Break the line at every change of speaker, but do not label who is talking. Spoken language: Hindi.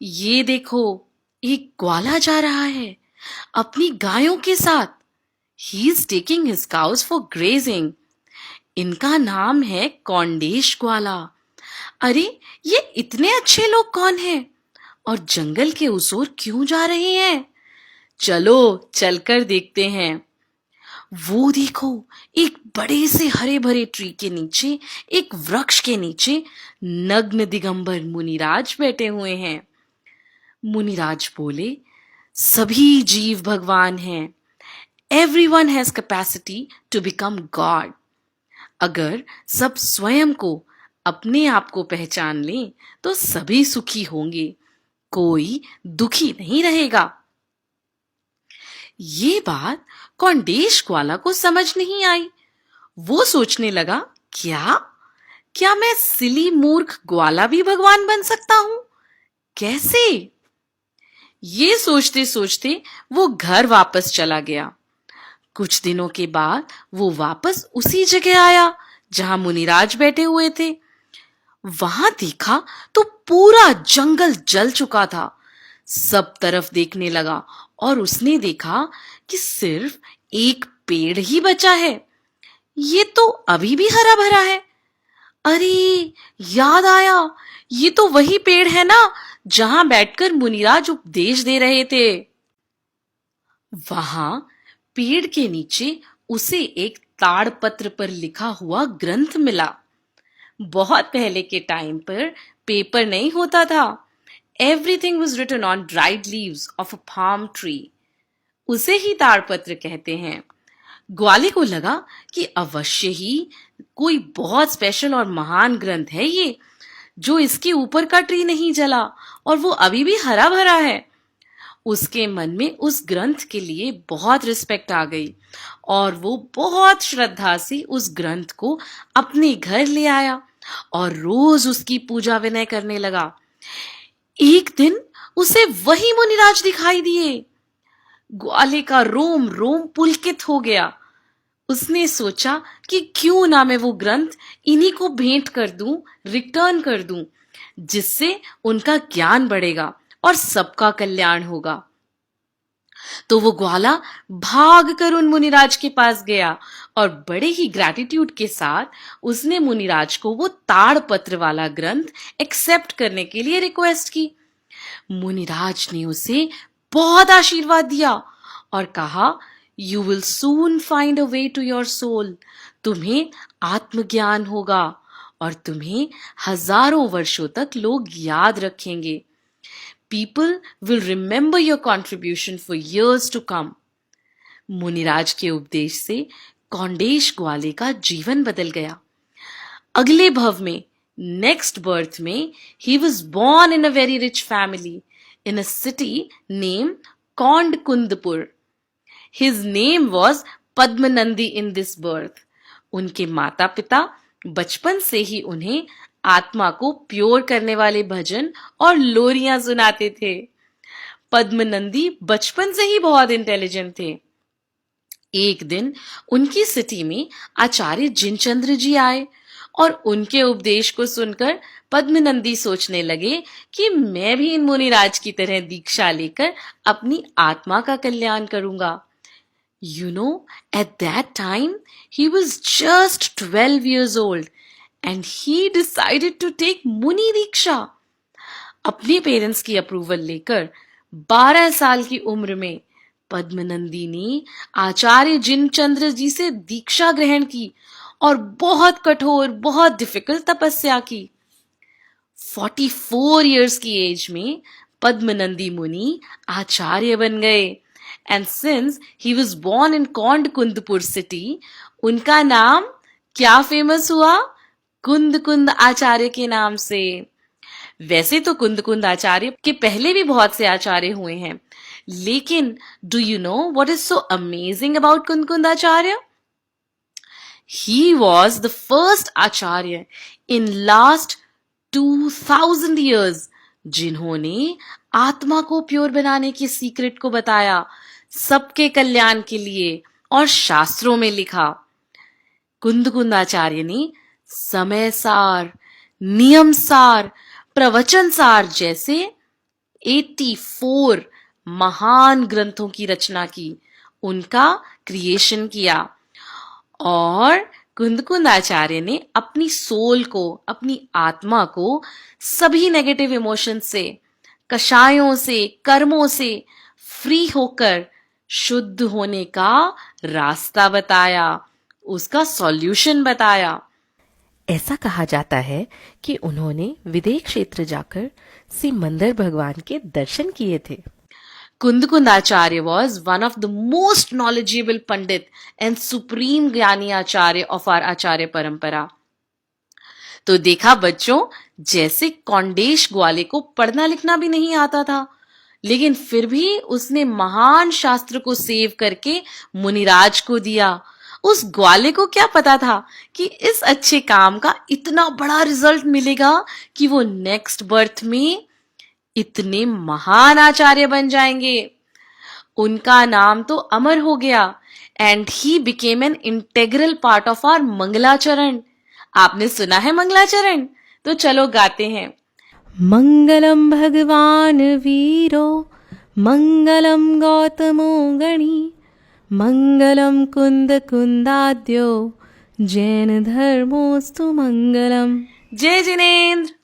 ये देखो, एक ग्वाला जा रहा है अपनी गायों के साथ। He is taking his cows for grazing. इनका नाम है कौंडेश ग्वाला। अरे, ये इतने अच्छे लोग कौन हैं और जंगल के उस ओर क्यों जा रहे हैं? चलो चलकर देखते हैं। वो देखो, एक बड़े से हरे भरे ट्री के नीचे, एक वृक्ष के नीचे नग्न दिगंबर मुनिराज बैठे हुए हैं। मुनिराज बोले, सभी जीव भगवान हैं। Everyone has capacity to become God. अगर सब स्वयं को, अपने आप को पहचान लें तो सभी सुखी होंगे, कोई दुखी नहीं रहेगा। ये बात कौंडेश ग्वाला को समझ नहीं आई। वो सोचने लगा, क्या क्या मैं सिली मूर्ख ग्वाला भी भगवान बन सकता हूं? कैसे? ये सोचते सोचते वो घर वापस चला गया। कुछ दिनों के बाद वो वापस उसी जगह आया जहां मुनिराज बैठे हुए थे। वहां देखा तो पूरा जंगल जल चुका था। सब तरफ देखने लगा और उसने देखा कि सिर्फ एक पेड़ ही बचा है। ये तो अभी भी हरा भरा है। अरे, याद आया, ये तो वही पेड़ है ना जहां बैठकर मुनिराज उपदेश दे रहे थे। वहां पेड़ के नीचे उसे एक ताड़पत्र पर लिखा हुआ ग्रंथ मिला। बहुत पहले के टाइम पर पेपर नहीं होता था। Everything was written on dried leaves of a palm tree. उसे ही ताड़पत्र कहते हैं। ग्वाले को लगा कि अवश्य ही कोई बहुत स्पेशल और महान ग्रंथ है ये, जो इसके ऊपर का ट्री नहीं जला और वो अभी भी हरा भरा है। उसके मन में उस ग्रंथ के लिए बहुत रिस्पेक्ट आ गई और वो बहुत श्रद्धा से उस ग्रंथ को अपने घर ले आया और रोज उसकी पूजा विनय करने लगा। एक दिन उसे वही मुनिराज दिखाई दिए। ग्वाले का रोम रोम पुलकित हो गया। उसने सोचा कि क्यों ना मैं वो ग्रंथ इन्हीं को भेंट कर दूं, रिटर्न कर दूं, जिससे उनका ज्ञान बढ़ेगा और सबका कल्याण होगा। तो वो ग्वाला भाग कर उन मुनिराज के पास गया और बड़े ही ग्रैटिट्यूड के साथ उसने मुनिराज को वो ताड़पत्र वाला ग्रंथ एक्सेप्ट करने के लिए रिक्वेस्ट की। मुनिराज ने उसे बहुत आशीर्वाद दिया और कहा, you will soon find a way to your soul. तुम्हें आत्मज्ञान होगा और तुम्हें हजारों वर्षों तक लोग याद रखेंगे। People will remember your contribution for years to come. मुनिराज के उपदेश से कौंडेश ग्वाले का जीवन बदल गया। अगले भव में, नेक्स्ट बर्थ में, he was born in a very rich family in a city named कौंडकुंदपुर. His name was Padmanandi in this birth. उनके माता पिता बचपन से ही उन्हें आत्मा को प्योर करने वाले भजन और लोरियां सुनाते थे। पद्मनंदी बचपन से ही बहुत इंटेलिजेंट थे। एक दिन उनकी सिटी में आचार्य जिनचंद्र जी आए और उनके उपदेश को सुनकर पद्मनंदी सोचने लगे कि मैं भी इन मुनिराज की तरह दीक्षा लेकर अपनी आत्मा का कल्याण करूंगा। You know, at that time, he was just 12 years old and he decided to take Muni Diksha. अपने पेरेंट्स की अप्रूवल लेकर 12 साल की उम्र में पद्मनंदी ने आचार्य जिनचंद्र जी से दीक्षा ग्रहण की और बहुत कठोर, बहुत डिफिकल्ट तपस्या की। 44 इयर्स की एज में पद्मनंदी मुनि आचार्य बन गए। And since he was born in कौंडकुंदपुर city, उनका नाम क्या फेमस हुआ? कुंद कुंद आचार्य के नाम से। वैसे तो कुंद कुंद आचार्य के पहले भी बहुत से आचार्य हुए हैं, लेकिन do you know what is so amazing about कुंद कुंद आचार्य? He was the first Acharya in last 2000 years जिन्होंने आत्मा को प्योर बनाने की सीक्रेट को बताया, सबके कल्याण के लिए, और शास्त्रों में लिखा। कुंद कुंद आचार्य ने समय सार, नियम सार, प्रवचन सार जैसे 84 महान ग्रंथों की रचना की, उनका क्रिएशन किया। और कुंद आचार्य ने अपनी सोल को, अपनी आत्मा को सभी नेगेटिव इमोशंस से, कषायों से, कर्मों से फ्री होकर शुद्ध होने का रास्ता बताया, उसका सॉल्यूशन बताया।
ऐसा कहा जाता है कि उन्होंने विदेह क्षेत्र जाकर सिमंदर भगवान के दर्शन किए थे।
कुंद आचार्य was one of the most knowledgeable pandit and supreme ज्ञानी आचार्य of our आचार्य परंपरा। तो देखा बच्चों, जैसे कौंडेश ग्वाले को पढ़ना लिखना भी नहीं आता था, लेकिन फिर भी उसने महान शास्त्र को सेव करके मुनिराज को दिया। उस ग्वाले को क्या पता था कि इस अच्छे काम का इतना बड़ा रिजल्ट मिलेगा कि वो नेक्स्ट बर्थ में इतने महान आचार्य बन जाएंगे। उनका नाम तो अमर हो गया and he became an integral part of our मंगलाचरण। आपने सुना है मंगलाचरण? तो चलो गाते हैं।
मंगलम भगवान वीरो, मंगलम गौतमो गणी, मंगलम कुंद कुंदाद्यो, जैन धर्मोस्तु मंगलम।
जय जिनेन्द्र।